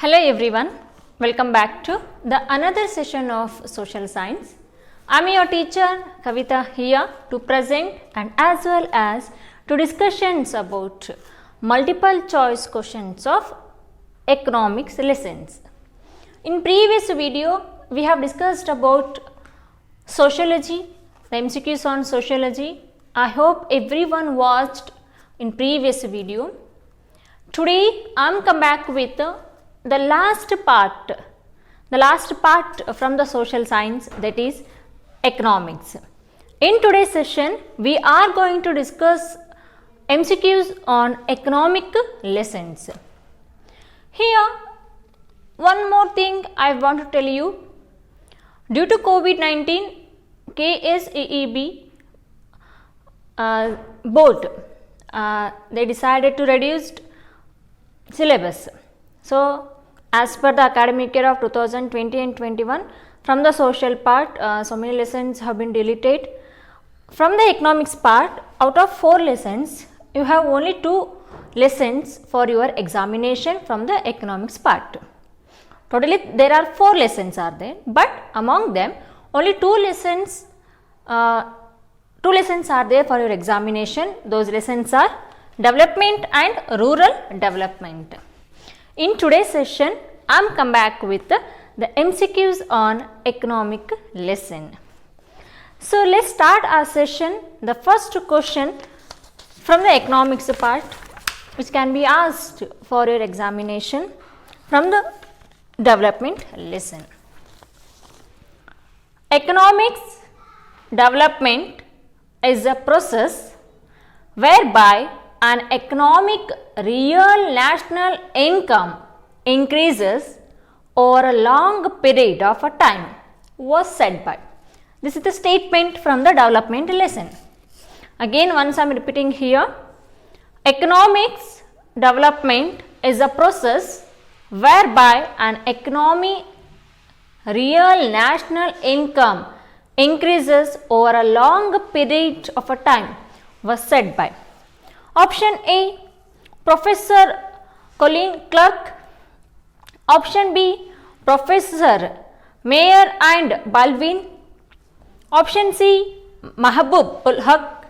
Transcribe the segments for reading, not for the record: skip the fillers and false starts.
Hello everyone, welcome back to the another session of social science. I am your teacher Kavita here to present and as well as to discussions about multiple choice questions of economics lessons. In previous video we have discussed about sociology, the MCQs on sociology. I hope everyone watched in previous video. Today I am come back with the last part from the social science, that is economics. In today's session we are going to discuss MCQs on economic lessons. Here one more thing I want to tell you. Due to COVID-19, KSEEB board they decided to reduce syllabus. So as per the academic year of 2020 and 21, from the social part so many lessons have been deleted. From the economics part, out of 4 lessons you have only 2 lessons for your examination from the economics part. Totally there are 4 lessons are there, but among them only 2 lessons are there for your examination. Those lessons are development and rural development. In today's session I am come back with the MCQs on economic lesson. So let's start our session. The first question from the economics part which can be asked for your examination from the development lesson. Economics development is a process whereby an economic real national income increases over a long period of a time was said by. This is the statement from the development lesson. Again once I am repeating here, economics development is a process whereby an economy real national income increases over a long period of a time was said by. Option A, Professor Colin Clark. Option B, Professor Mayer and Baldwin. Option C, Mahbub ul Haq.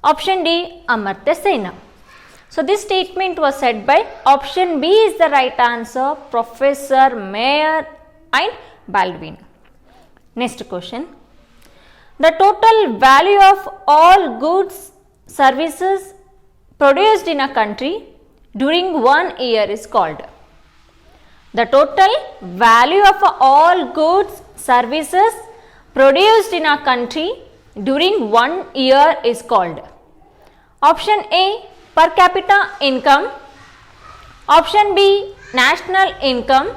Option D, Amartya Sen. So this statement was said by option B is the right answer, Professor Mayer and Baldwin. Next question. The total value of all goods, services produced in a country during 1 year is called. The total value of all goods, services produced in a country during 1 year is called. Option A, per capita income. Option B, national income.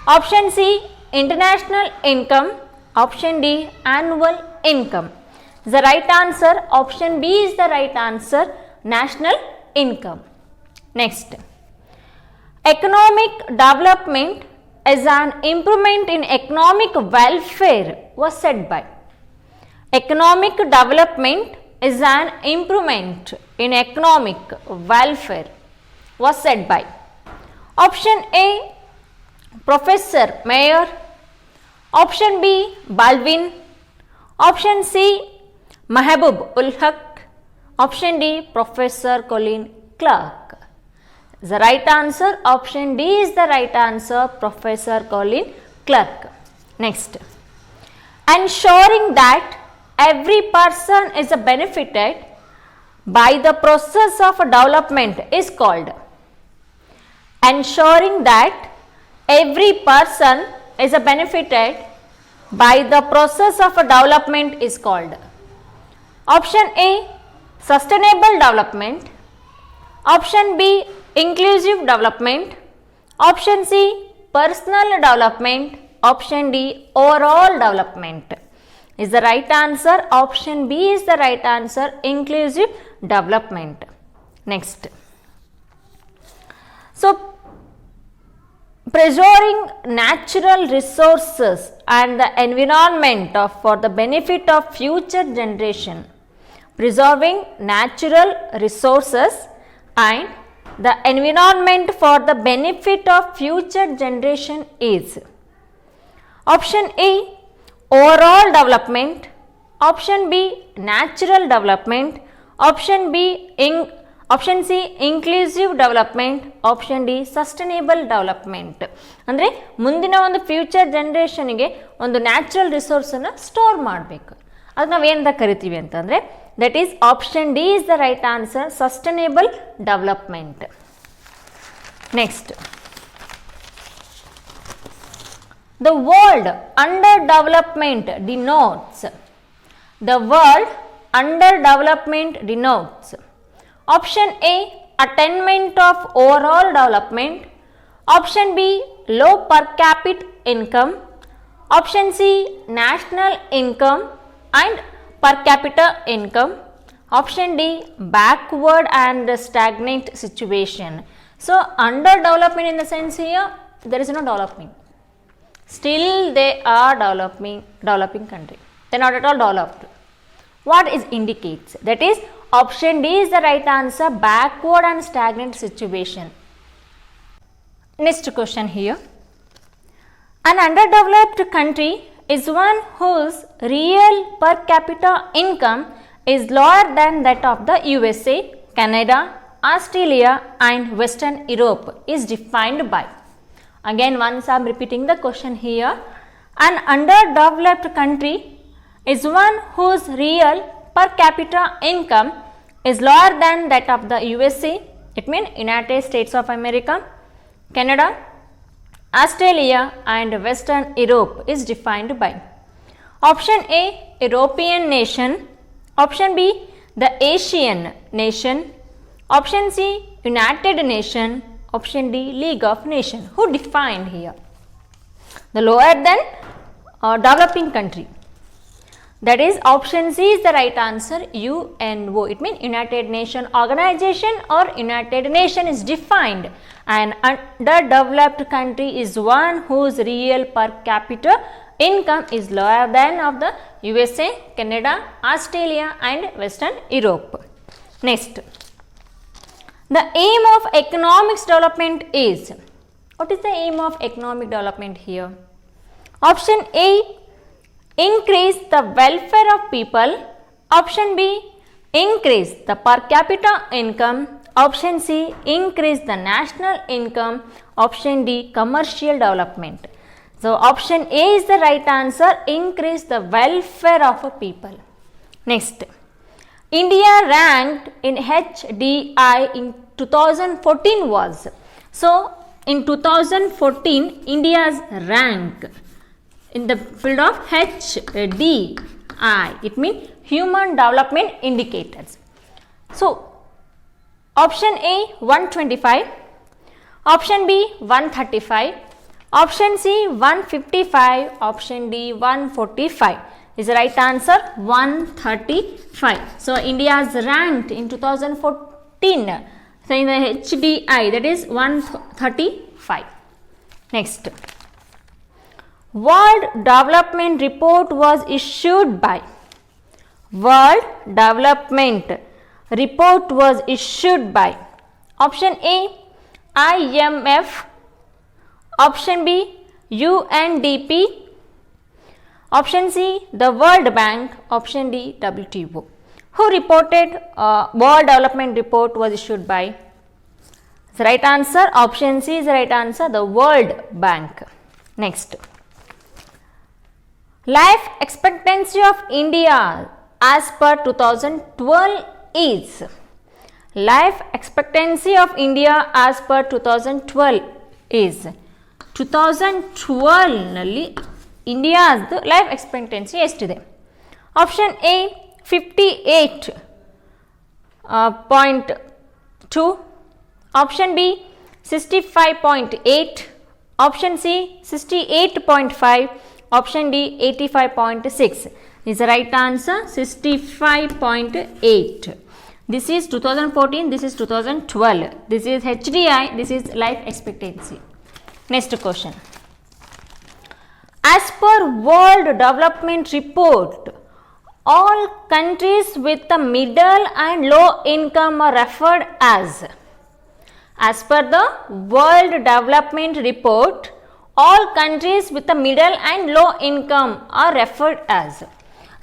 Option C, international income. Option D, annual income. The right answer, option B is the right answer, national income. Next, economic development is an improvement in economic welfare was said by. Economic development is an improvement in economic welfare was said by. Option A, Professor Mayer. Option B, Baldwin. Option C, Mahbub ul Haq. Option D, Professor Colin Clark. The right answer, option D is the right answer, Professor Colin Clark. Next, ensuring that every person is benefited by the process of development is called. Ensuring that every person is benefited by the process of development is called. Option A, sustainable development. Option B, inclusive development. Option C, personal development. Option D, overall development. Is the right answer. Option B is the right answer, inclusive development. Next. So, preserving natural resources and the environment for the benefit of future generation. Preserving natural resources and the environment for the benefit of future generation is? Option A, overall development. Option B, natural development. Option C, inclusive development. Option D, sustainable development. ಅಂದರೆ ಮುಂದಿನ ಒಂದು future ಜನ್ರೇಷನ್ಗೆ ಒಂದು natural ರಿಸೋರ್ಸನ್ನು store ಮಾಡಬೇಕು. ಅದು ನಾವು ಏನಂತ ಕರಿತೀವಿ ಅಂತಂದರೆ that is option D is the right answer, sustainable development. Next, the word underdevelopment denotes. The word underdevelopment denotes. Option A, attainment of overall development. Option B, low per capita income. Option C, national income and per capita income. Option D, backward and stagnant situation. So underdevelopment in the sense here there is no development. Still they are developing country. They are not at all developed. What is indicates? That is option D is the right answer, backward and stagnant situation. Next question here. An underdeveloped country is one whose real per capita income is lower than that of the USA, Canada, Australia and Western Europe is defined by. Again once I am repeating the question here. An underdeveloped country is one whose real per capita income is lower than that of the USA, it means United States of America, Canada, Australia and Western Europe is defined by. Option A, European nation. Option B, the Asian nation. Option C, United Nation. Option D, League of Nations. Who defined here? The lower than developing country. That is option C is the right answer, UNO. It means United Nations Organization or United Nations is defined. An underdeveloped country is one whose real per capita income is lower than of the USA, Canada, Australia and Western Europe. Next, the aim of economic development is. What is the aim of economic development here? Option A, increase the welfare of people. Option B, increase the per capita income. Option C, increase the national income. Option D, commercial development. So option A is the right answer, increase the welfare of a people. Next, India ranked in HDI in 2014 was. So in 2014 India's rank in the field of HDI, it means Human Development Indicators. So option A 125, option B 135, option C 155, option D 145 is the right answer, 135. So India is ranked in 2014, so in the HDI, that is 135. Next, World Development Report was issued by. World Development Report was issued by. Option A, IMF. Option B, UNDP. Option C, the World Bank. Option D, WTO. Who reported World Development Report was issued by? The right answer, option C is the right answer, the World Bank. Next, life expectancy of India as per 2012 is. Life expectancy of India as per 2012 is. 2012 ನಲ್ಲಿ India's life expectancy ಎಷ್ಟಿದೆ? Option A 58.2, option B 65.8, option C 68.5, option D 85.6 is the right answer, 65.8. This is 2014, this is 2012, this is HDI, this is life expectancy. Next question. As per World Development Report, all countries with the middle and low income are referred as. As per the World Development Report, all countries with a middle and low income are referred as.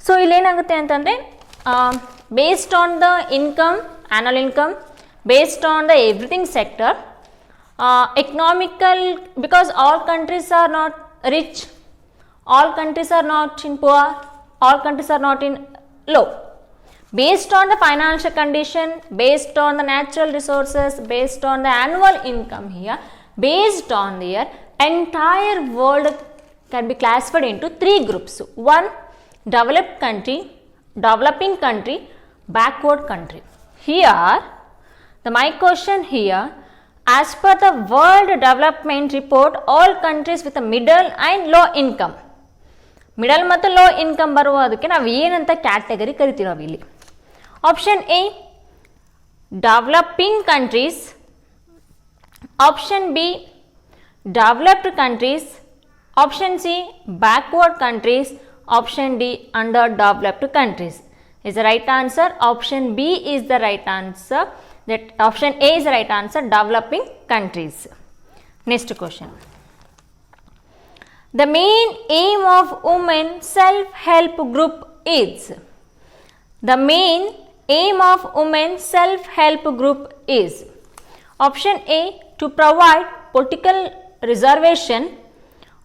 So ಇಲ್ಲೇನಾಗುತ್ತೆ ಅಂತಂದರೆ based on the income, annual income, based on the everything sector, economical, because all countries are not rich, all countries are not in poor, all countries are not in low. Based on the financial condition, based on the natural resources, based on the annual income here, based on their entire world can be classified into three groups. One, developed country, developing country, backward country. Here, my question here, as per the World Development Report, all countries with a middle and low income, middle ಮತ್ತು low income ಬರುವುದಕ್ಕೆ ನಾವು ಏನಂತ category ಕರಿತೀವಿ ನಾವು ಇಲ್ಲಿ. Option A developing countries, option B developed countries, option C backward countries, option D under developed countries. Is the right answer? Option B is the right answer. That option A is the right answer, developing countries. Next question. The main aim of women self-help group is. The main aim of women self-help group is. Option A, to provide political reservation.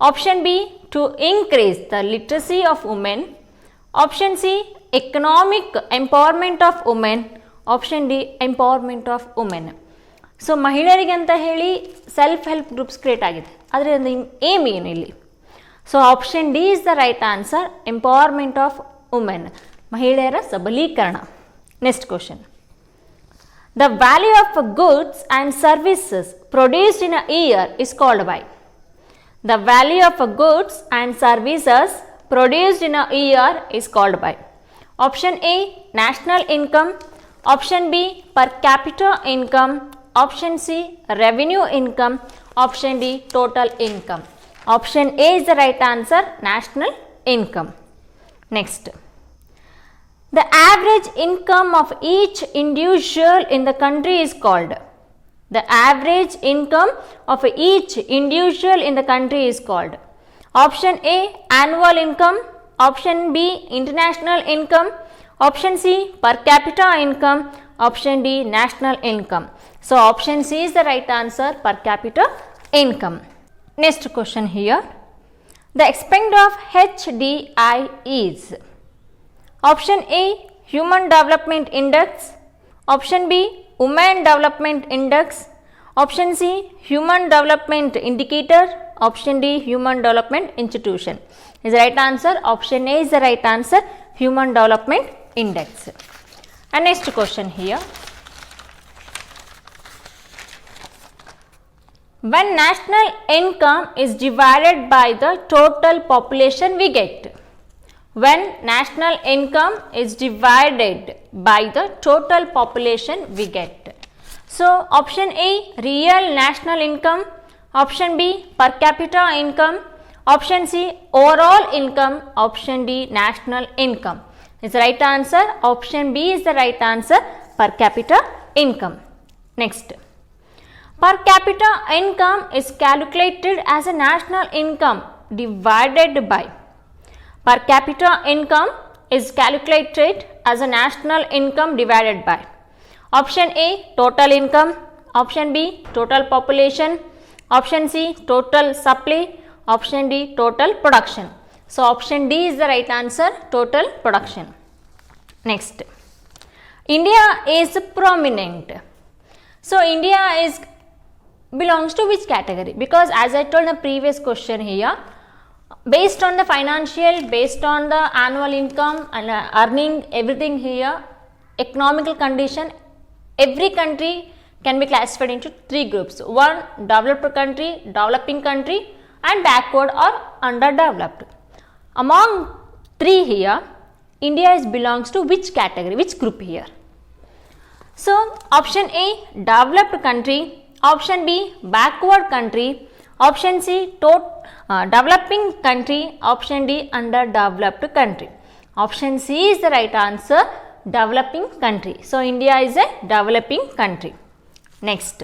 Option B, to increase the literacy of women. Option C, economic empowerment of women. Option D, empowerment of women. So ಮಹಿಳೆಯರಿಗೆ ಅಂತ ಹೇಳಿ self help groups create ಆಗಿದೆ, ಆದರೆ ಒಂದು aim ಏನು ಇಲ್ಲಿ? So option D is the right answer, empowerment of women, ಮಹಿಳೆಯರ ಸಬಲೀಕರಣ. Next question. The value of goods and services produced in a year is called by. The value of goods and services produced in a year is called by. Option A, national income. Option B, per capita income. Option C, revenue income. Option D, total income. Option A is the right answer, national income. Next, the average income of each individual in the country is called. The average income of each individual in the country is called. Option A, annual income. Option B, international income. Option C, per capita income. Option D, national income. So option C is the right answer, per capita income. Next question here. The extent of HDI is. Option A, Human Development Index. Option B, Women Development Index. Option C, Human Development Indicator. Option D, Human Development Institution. Is the right answer. Option A is the right answer, Human Development Index. And next question here. When national income is divided by the total population we get. When national income is divided by the total population we get. So option A, real national income. Option B, per capita income. Option C, overall income. Option D, national income. Is the right answer. Option B is the right answer, per capita income. Next, per capita income is calculated as a national income divided by. Per capita income is calculated as a national income divided by. Option A, total income. Option B, total population. Option C, total supply. Option D, total production. So option D is the right answer, total production. Next, India is prominent. So India is belongs to which category? Because as I told in the previous question here, based on the financial, based on the annual income and earning, everything here, economical condition, every country can be classified into three groups. One, developed country, developing country, and backward or underdeveloped. Among three here, India is belongs to which category, which group here? So option A, developed country. Option B, backward country. Option C, developing country. Option D, underdeveloped country. Option C is the right answer, developing country. So India is a developing country. Next,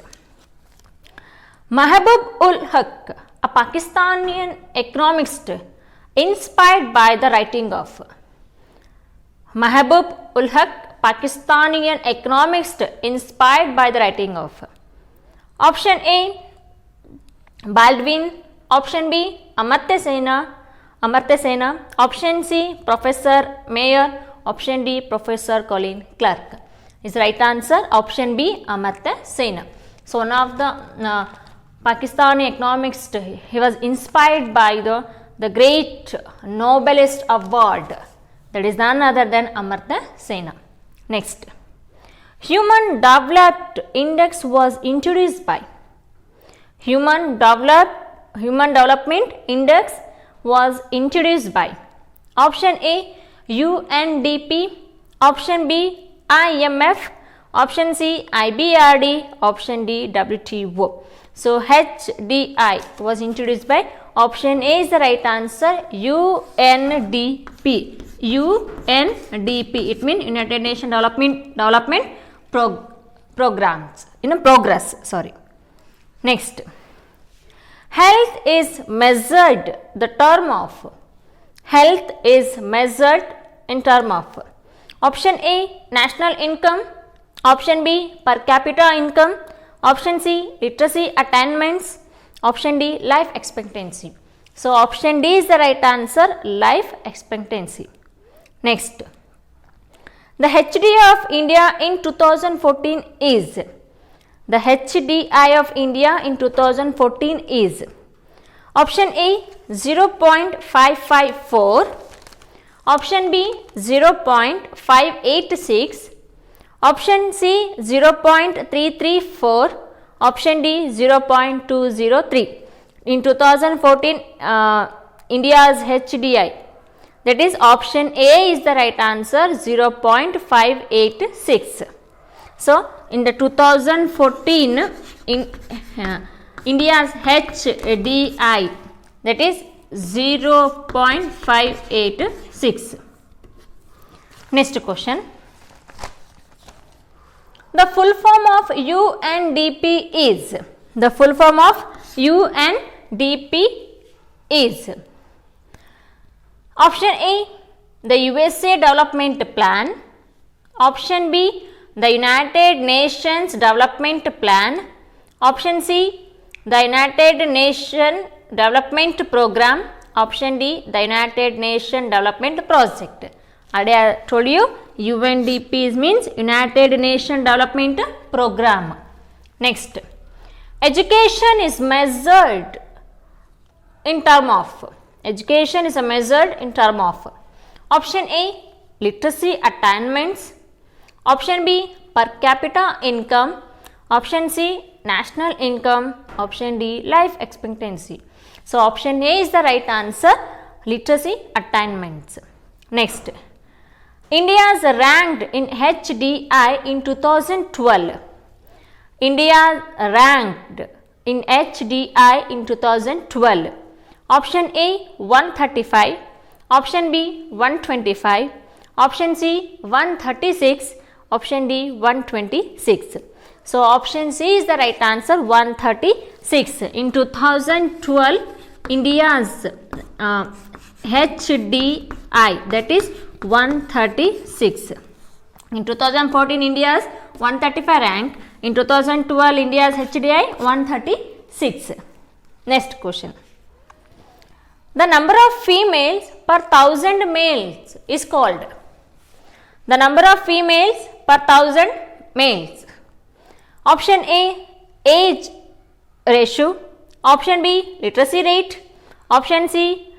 Mahbub ul Haq, a Pakistani economist, inspired by the writing of Mahbub ul Haq, Pakistani economist, inspired by the writing of option A Baldwin, option B Amartya Sena, option C Professor Mayer, option D Professor Colin Clark. Is right answer option B Amartya Sena. So one of the Pakistani economist, he was inspired by the great Nobelist award, that is none other than Amartya Sena. Next, Human Development was introduced by Human Development Index was introduced by option A UNDP, option B IMF, option C IBRD, option D WTO. So HDI was introduced by option A is the right answer UNDP. UNDP, it means United Nations Development Programs in progress. Sorry. Next, health is measured in term of option A national income, option B per capita income, option C literacy attainments, option D life expectancy. So option D is the right answer, life expectancy. Next, the HDI of India in 2014 is option A 0.554, option B 0.586, option C 0.334, option D 0.203. In 2014 India's HDI, that is option A is the right answer 0.586. So in the 2014 in India's HDI, that is 0.586. Next question. The full form of UNDP is option A the USA Development Plan, option B the United Nations Development Plan, option C the United Nations Development Program, option D the United Nations Development Project. I told you UNDP means United Nations Development Program. Next, education is measured in term of option A literacy attainments, option B per capita income, option C national income, option D life expectancy. So option A is the right answer, literacy attainments. Next, India is ranked in HDI in 2012. India ranked in HDI in 2012. Option A 135, option B 125, option C 136, option D 126. So option C is the right answer, 136. In 2012 India's HDI, that is 136. In 2014 India's 135 rank, in 2012 India's HDI 136. Next question. The number of females per 1000 males is called. The number of females per 1000 males. Option A age ratio, option B literacy rate, option C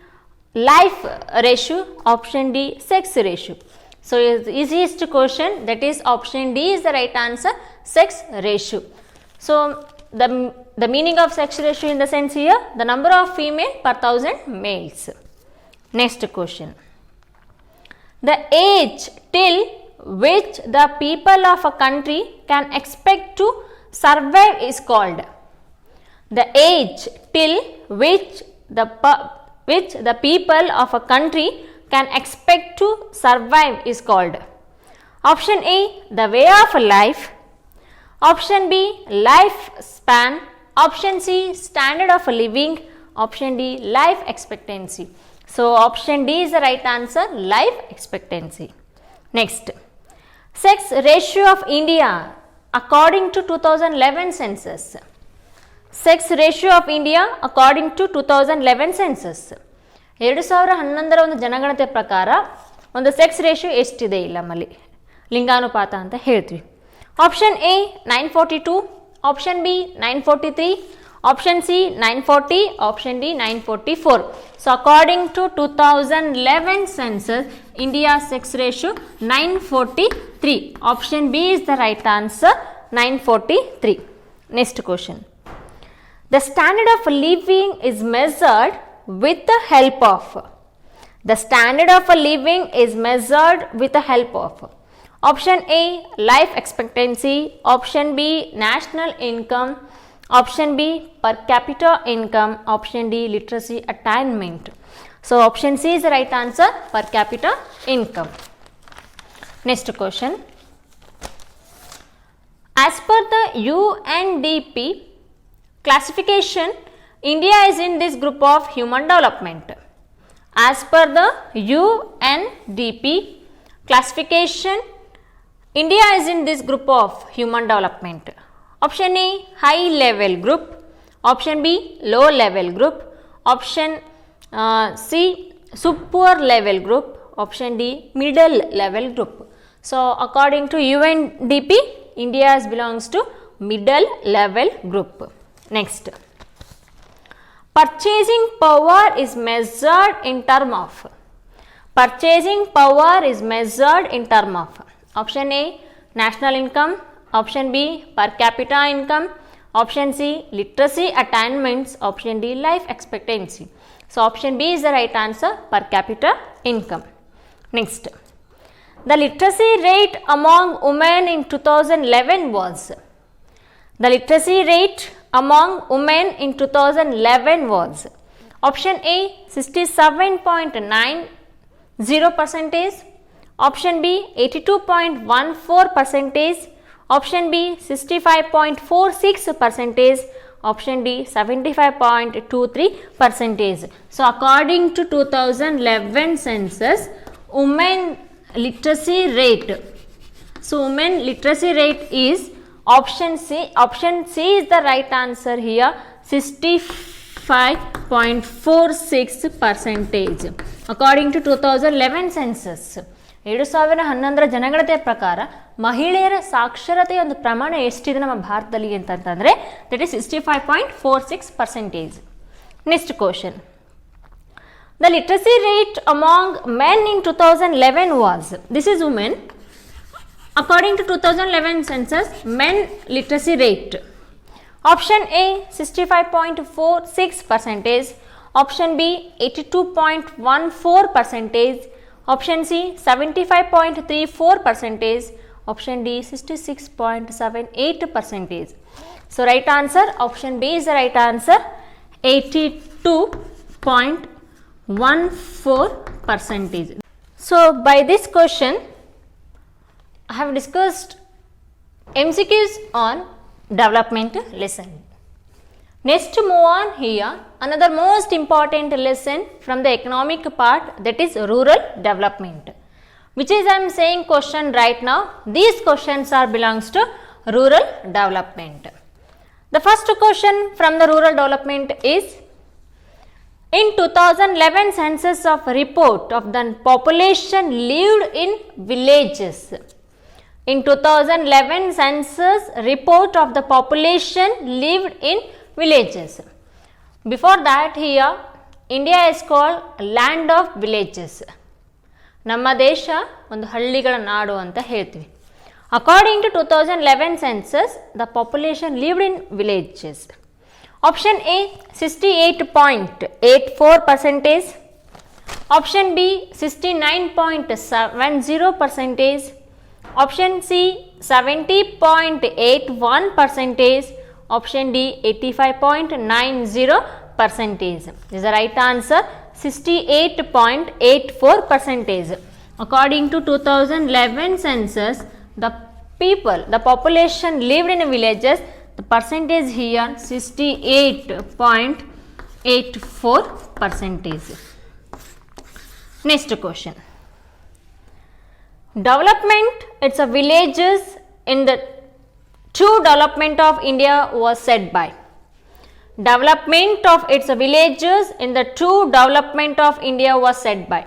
life ratio, option D sex ratio. So the easiest question, that is option D is the right answer, sex ratio. So the meaning of sex ratio in the sense here, the number of female per 1000 males. Next question. The age till which the people of a country can expect to survive is called. The age till which the people of a country can expect to survive is called. Option A the way of life, option B lifespan, Option C, standard of living. Option D, life expectancy. So, option D is the right answer, life expectancy. Next, sex ratio of India according to 2011 census. Sex ratio of India according to 2011 census. 2011ರ ಒಂದು ಜನಗಣತಿ ಪ್ರಕಾರ ಒಂದು sex ratio ಎಷ್ಟಿದೆ ಇಲ್ಲ ನಮ್ಮಲ್ಲಿ ಲಿಂಗಾನುಪಾತ ಅಂತ ಹೇಳ್ತೀವಿ. Option A 942, option B 943, option C 940, option D 944. So, according to 2011 census, India sex ratio 943. Option B is the right answer, 943. Next question. The standard of living is measured with the help of. The standard of living is measured with the help of. Option A, life expectancy. Option B, national income. Option B, per capita income. Option D, literacy attainment. So, option C is the right answer, per capita income. Next question. As per the UNDP classification, India is in this group of human development. As per the UNDP classification, India is in this group of human development. Option A, high level group. Option B, low level group. Option C, super level group. Option D, middle level group. So, according to UNDP, India belongs to middle level group. Next, purchasing power is measured in term of. Purchasing power is measured in term of. Option A, national income. Option B, per capita income. Option C, literacy attainments. Option D, life expectancy. So, option B is the right answer, per capita income. Next, the literacy rate among women in 2011 was. The literacy rate among women in 2011 was. Option A, 67.90%. Option B, 82.14%. Option B, 65.46%. Option D, 75.23%. So, according to 2011 census, women literacy rate. So, women literacy rate is option C. Option C is the right answer here, 65.46%. According to 2011 census. 2011ರ ಜನಗಣತಿಯ ಪ್ರಕಾರ ಮಹಿಳೆಯರ ಸಾಕ್ಷರತೆಯ ಒಂದು ಪ್ರಮಾಣ ಎಷ್ಟಿದೆ ನಮ್ಮ ಭಾರತದಲ್ಲಿ ಅಂತಂದರೆ that is 65.46%. Next question. The literacy rate among men in 2011 was. This is women. According to 2011 census, men literacy rate. Option A, 65.46%. Option B, 82.14%. Option C, 75.34%. Option D, 66.78%. So, right answer, option B is the right answer, 82.14%. So, by this question, I have discussed MCQs on development lesson. Next, to move on here, another most important lesson from the economic part, that is rural development, which is I am saying question right now. These questions are belongs to rural development. The first question from the rural development is, in 2011 census of report of the population lived in villages. In 2011 census report of the population lived in villages. Before that, here India is called land of villages. ನಮ್ಮ ದೇಶ ಒಂದು ಹಳ್ಳಿಗಳ ನಾಡು ಅಂತ ಹೇಳ್ತೀವಿ. According to 2011 census, the population lived in villages. Option A, 68.84%. Option B, 69.70%. Option C, 70.81%. Option D, 85.90%. This is the right answer, 68.84%. According to 2011 census, the population lived in villages, The percentage here 68.84%. Next question. Development, it's a villages in the true development of India was said by. Development of its villages in the true development of India was said by.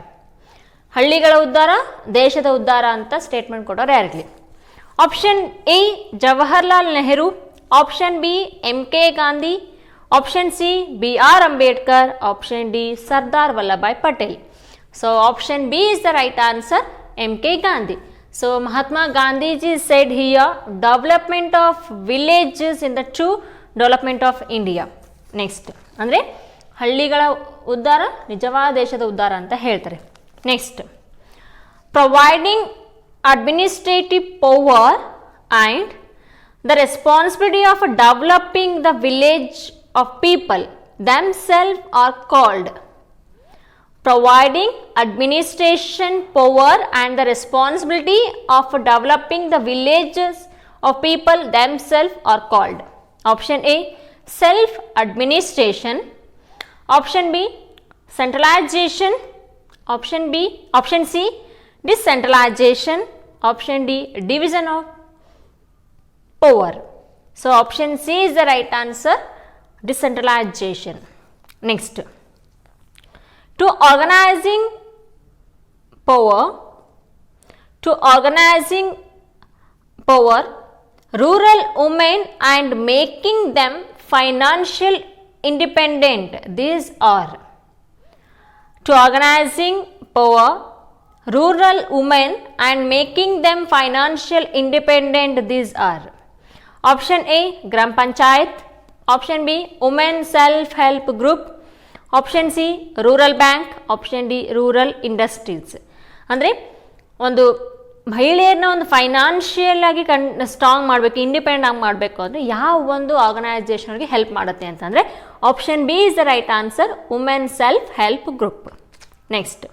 ಹಳ್ಳಿಗಳ ಉದ್ಧಾರ ದೇಶದ ಉದ್ಧಾರ ಅಂತ statement ಕೊಟ್ಟವ್ರು ಯಾರಿರಲಿ. Option A Jawaharlal Nehru, option B M K Gandhi, option C B R Ambedkar, option D Sardar Vallabhbhai Patel. So option B is the right answer, M.K. Gandhi. So Mahatma Gandhiji said here development of villages in the true development of India. Next ಅಂದರೆ ಹಳ್ಳಿಗಳ ಉದ್ಧಾರ ನಿಜವಾದ ದೇಶದ ಉದ್ಧಾರ ಅಂತ ಹೇಳ್ತಾರೆ. Next, providing administrative power and the responsibility of developing the village of people themselves are called. Providing administration power and the responsibility of developing the villages of people themselves are called. Option A self administration, option B centralization, option C decentralization, option D division of power. So option C is the right answer, decentralization. Next, to organizing power rural women and making them financial independent, these are. To organizing power rural women and making them financial independent, these are. Option A gram panchayat, option B women self help group, option C rural bank, option D rural industries. ಅಂದರೆ ಒಂದು ಮಹಿಳೆಯರನ್ನ ಒಂದು financial ಆಗಿ strong ಮಾಡಬೇಕು, independent ಆಗಿ ಮಾಡಬೇಕು ಅಂದರೆ ಯಾವ ಒಂದು ಆರ್ಗನೈಸೇಷನ್ಗೆ ಹೆಲ್ಪ್ ಮಾಡುತ್ತೆ ಅಂತಂದರೆ option B is the right answer, women self help group. Next,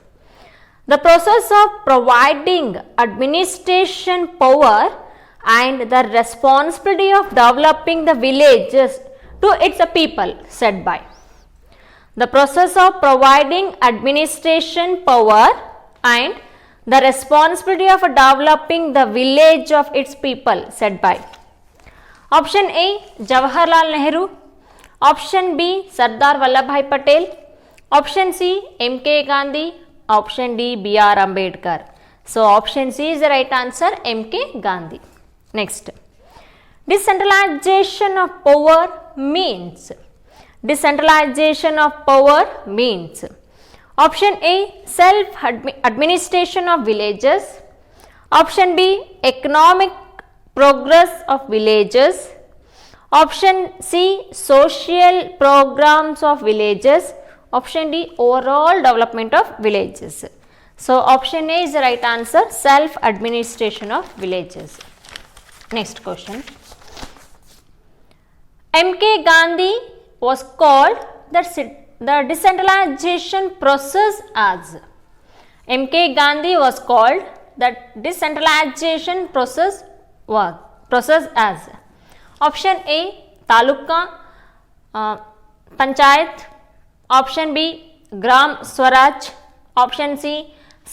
the process of providing administration power and the responsibility of developing the villages to its a people said by. The process of providing administration power and the responsibility of developing the village of its people said by. Option A Jawaharlal Nehru, option B Sardar Vallabhbhai Patel, option C M.K. Gandhi, option D B.R. Ambedkar. So option C is the right answer, M.K. Gandhi. Next, decentralization of power means. Decentralization of power means. Option A self administration of villages, option B economic progress of villages, option C social programs of villages, option D overall development of villages. So option A is the right answer, self administration of villages. Next question, M.K. Gandhi was called the decentralization process as. M.K. Gandhi was called the decentralization process as. Option A taluka panchayat, option B gram swaraj, option C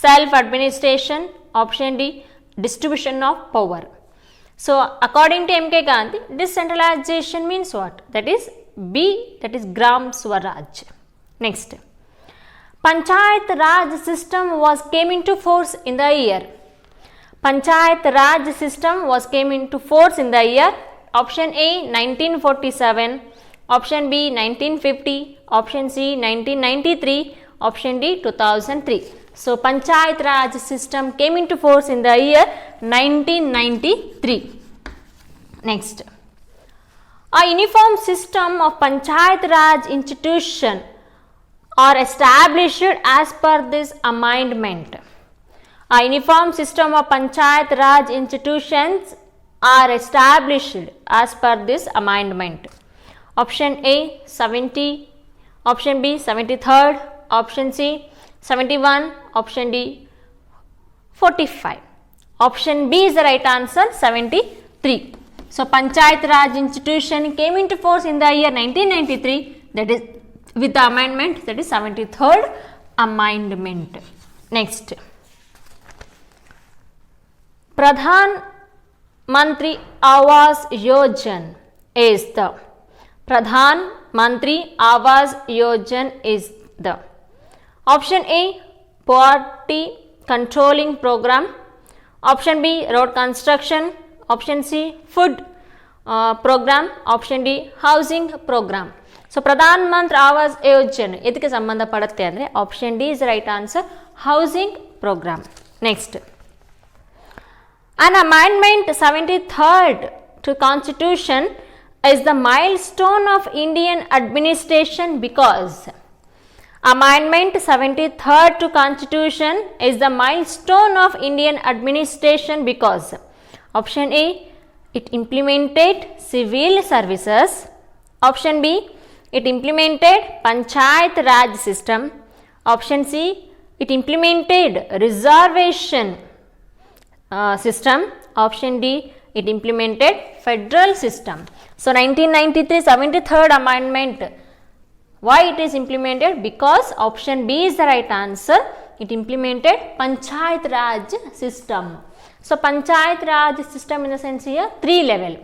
self administration, option D distribution of power. So according to M.K. Gandhi, decentralization means what? That is B, that is gram swaraj. Next, Panchayat Raj system came into force in the year. Panchayat Raj system came into force in the year. Option A 1947, option B 1950, option C 1993, option D 2003. So Panchayat Raj system came into force in the year 1993. Next, a uniform system of Panchayat Raj institution are established as per this amendment. A uniform system of Panchayat Raj institutions are established as per this amendment. Option A 70, option B 73rd, option C 71, option D 45. Option B is the right answer, 73. So Panchayat Raj institution came into force in the year 1993, that is with the amendment, that is 73rd amendment. Next, Pradhan Mantri Awas Yojan is the Pradhan Mantri Awas Yojan is the option A, poverty controlling program, option B, road construction, option C, food program, option D, housing program. So Pradhan Mantri Awas Yojan ಇದಕ್ಕೆ ಸಂಬಂಧಪಡುತ್ತೆ ಅಂದರೆ option D is right answer, housing program. Next, an amendment 73rd to constitution is the milestone of Indian administration because amendment 73rd to constitution is the milestone of Indian administration because option A, it implemented civil services, option B, it implemented Panchayat Raj system, option C, it implemented reservation system, option D, it implemented federal system. So 1993 73rd amendment, why it is implemented? Because option B is the right answer, it implemented Panchayat Raj system. So Panchayat Raj system in the sense here 3 level.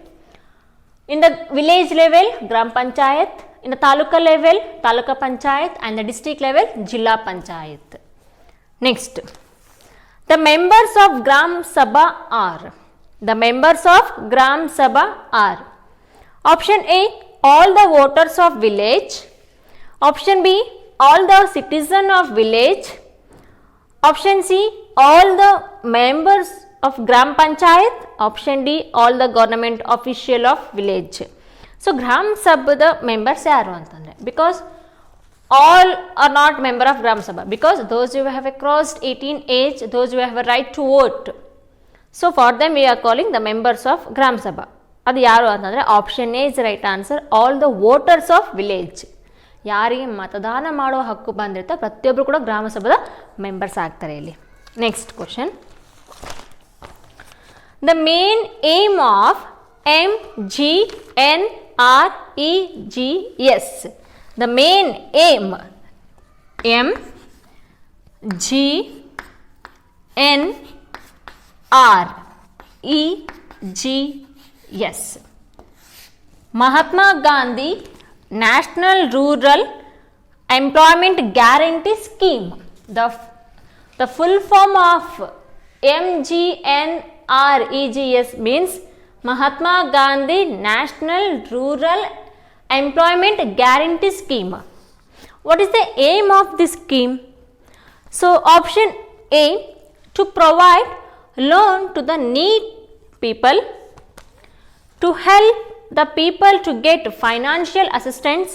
In the village level, Gram Panchayat, in the Taluka level, Taluka Panchayat, and the district level, Jilla Panchayat. Next, the members of Gram Sabha are, the members of Gram Sabha are option A, all the voters of village, option B, all the citizen of village, option C, all the members of Gram Panchayat, option D, all the government official of village. So Gram Sabha members yaru antandre, because all are not member of Gram Sabha, because those who have crossed 18 age, those who have a right to vote, so for them we are calling the members of Gram Sabha. ಅದು ಯಾರು ಅಂತಂದರೆ option A is right answer, all the voters of village. ಯಾರಿಗೆ ಮತದಾನ ಮಾಡೋ ಹಕ್ಕು ಬಂದಿರುತ್ತೆ ಪ್ರತಿಯೊಬ್ಬರು ಕೂಡ ಗ್ರಾಮ ಸಭಾದ ಮೆಂಬರ್ಸ್ ಆಗ್ತಾರೆ ಇಲ್ಲಿ. Next question, the main aim of MGNREGS, the main aim MGNREGS, Mahatma Gandhi National Rural Employment Guarantee Scheme. The full form of MGNREGS means Mahatma Gandhi National Rural Employment Guarantee Scheme. What is the aim of this scheme? So option A, to provide loan to the needy people, to help the people to get financial assistance,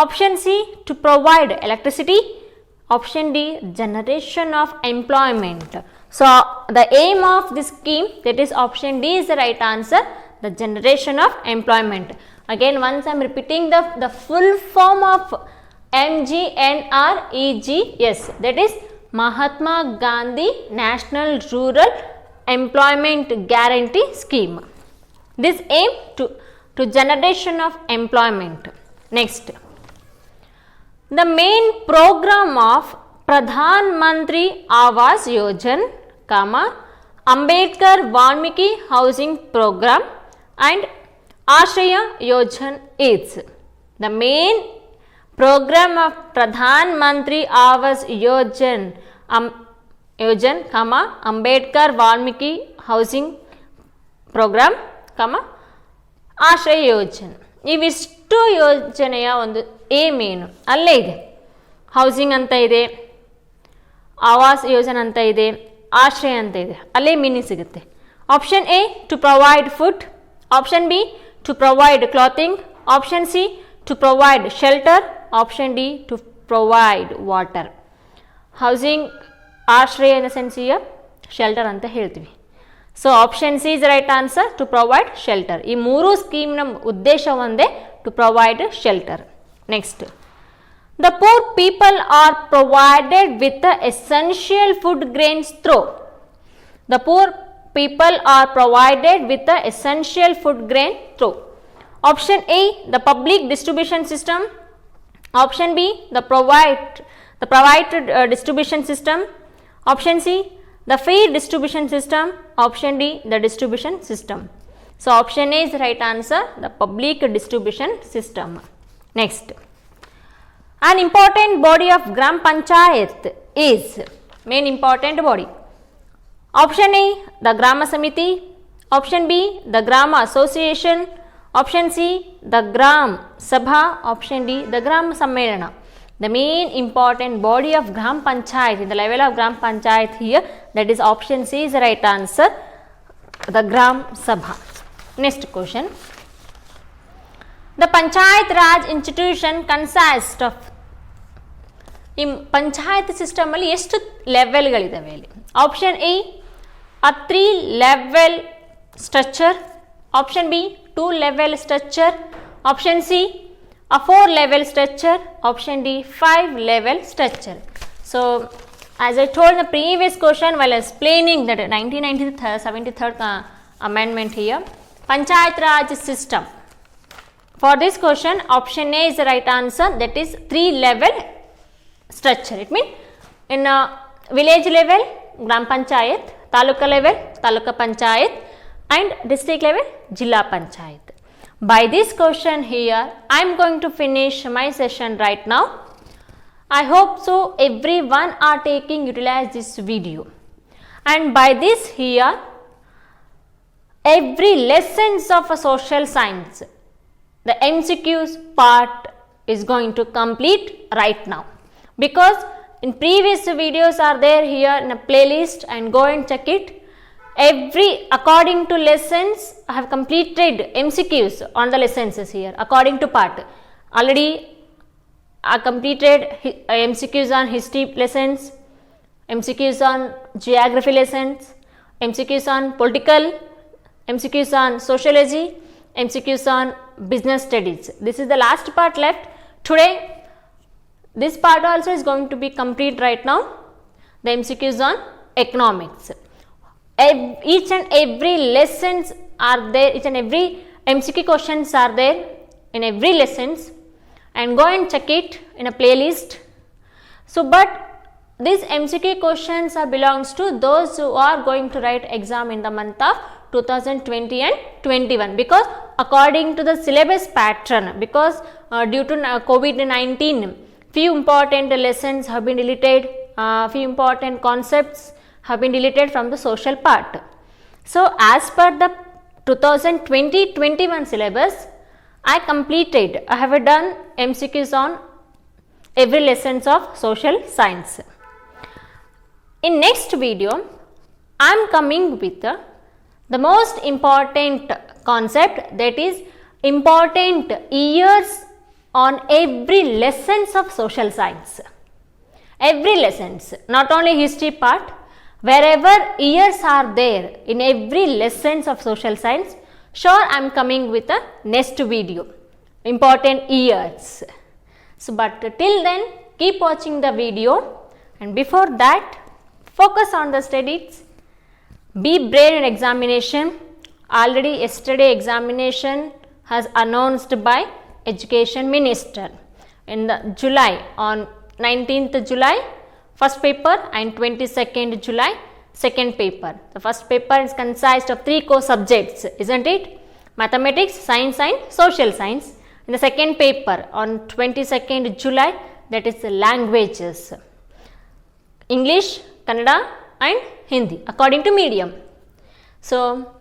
option C, to provide electricity, option D, generation of employment. So the aim of this scheme, that is option D is the right answer, the generation of employment. Again once I am repeating the full form of MGNREGS, that is Mahatma Gandhi National Rural Employment Guarantee Scheme. This aim to generation of employment. Next, the main program of Pradhan Mantri Awas Yojan, Ambedkar Valmiki Housing Program and Ashraya Yojan is, the main program of Pradhan Mantri Awas Yojan, Ambedkar Valmiki Housing Program, Ashraya Yojan. ಇವಿಷ್ಟು ಯೋಜನೆಯ ಒಂದು aim ಏನು ಅಲ್ಲೇ ಇದೆ. Housing ಅಂತ ಇದೆ, ಆವಾಸ್ ಯೋಜನೆ ಅಂತ ಇದೆ, ಆಶ್ರಯ ಅಂತ ಇದೆ, ಅಲ್ಲೇ ಮೀನಿಂಗ್ ಸಿಗುತ್ತೆ. Option A, to provide food, option B, to provide clothing, option C, to provide shelter, option D, to provide water. Housing, ಆಶ್ರಯ ಇನ್ ದ ಸೆನ್ಸ್ ಈಗ ಶೆಲ್ಟರ್ ಅಂತ ಹೇಳ್ತೀವಿ. So option C is right answer, to provide shelter. ಈ ಮೂರು ಸ್ಕೀಮ್ನ ಉದ್ದೇಶ ಒಂದೇ, to provide shelter. Next, the poor people are provided with the essential food grains through. The poor people are provided with the essential food grain through? Option A, the public distribution system. Option B, the private distribution system. Option C, the fair distribution system. Option D, the distribution system. So, option A is the right answer, the public distribution system. Next, an important body of Gram Panchayat is, main important body. Option A, the Grama Samiti. Option B, the Grama Association. Option C, the Gram Sabha. Option D, the Gram Sammelana. The main important body of Gram Panchayat, in the level of Gram Panchayat here, that is option C is the right answer, the Gram Sabha. Next question. The Panchayat Raj institution consists of, ಈ panchayat system ಅಲ್ಲಿ ಎಷ್ಟು ಲೆವೆಲ್ಗಳಿದಾವೆ ಇಲ್ಲಿ? Option A, a 3 level structure. Option B, 2 level structure. Option C, a 4 level structure. Option D, 5 level structure. So, as I told in the previous question while explaining that 1973 amendment here, Panchayat Raj system. For this question, option A is the right answer, that is 3 level structure. It means in village level, Gram Panchayat, Taluka level, Taluka Panchayat, and district level, Jilla Panchayat. By this question here, I am going to finish my session right now. I hope so everyone are taking utilize this video. And by this here, every lessons of a social science, the MCQs part is going to complete right now. Because in previous videos are there here in a playlist, and go and check it. Every according to lessons I have completed MCQs on the lessons here according to part. Already I completed MCQs on history lessons, MCQs on geography lessons, MCQs on political, MCQs on sociology, MCQs on business studies. This is the last part left. Today this part also is going to be complete right now. The MCQs on economics. Each and every lessons are there, each and every MCQ questions are there in every lessons, and go and check it in a playlist. So, but these MCQ questions are belongs to those who are going to write exam in the month of 2020 and 21, because according to the syllabus pattern, because due to COVID-19, few important lessons have been deleted, few important concepts have been deleted from the social part. So, as per the 2020-21 syllabus, I have done MCQs on every lessons of social science. In next video, I am coming with the most important concept, that is important years on every lessons of social science. Every lessons, not only history part, wherever years are there in every lessons of social science, sure I am coming with a next video, important years. So, but till then keep watching the video, and before that focus on the studies, be brave in examination. Already yesterday examination has announced by Education Minister in the July, on 19th July first paper and 22nd July second paper. The first paper is consist of 3 core subjects, isn't it? Mathematics, science and social science. In the second paper on 22nd July, that is languages, English, Kannada and Hindi according to medium. So,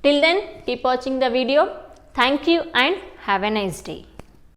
till then keep watching the video. Thank you and have a nice day.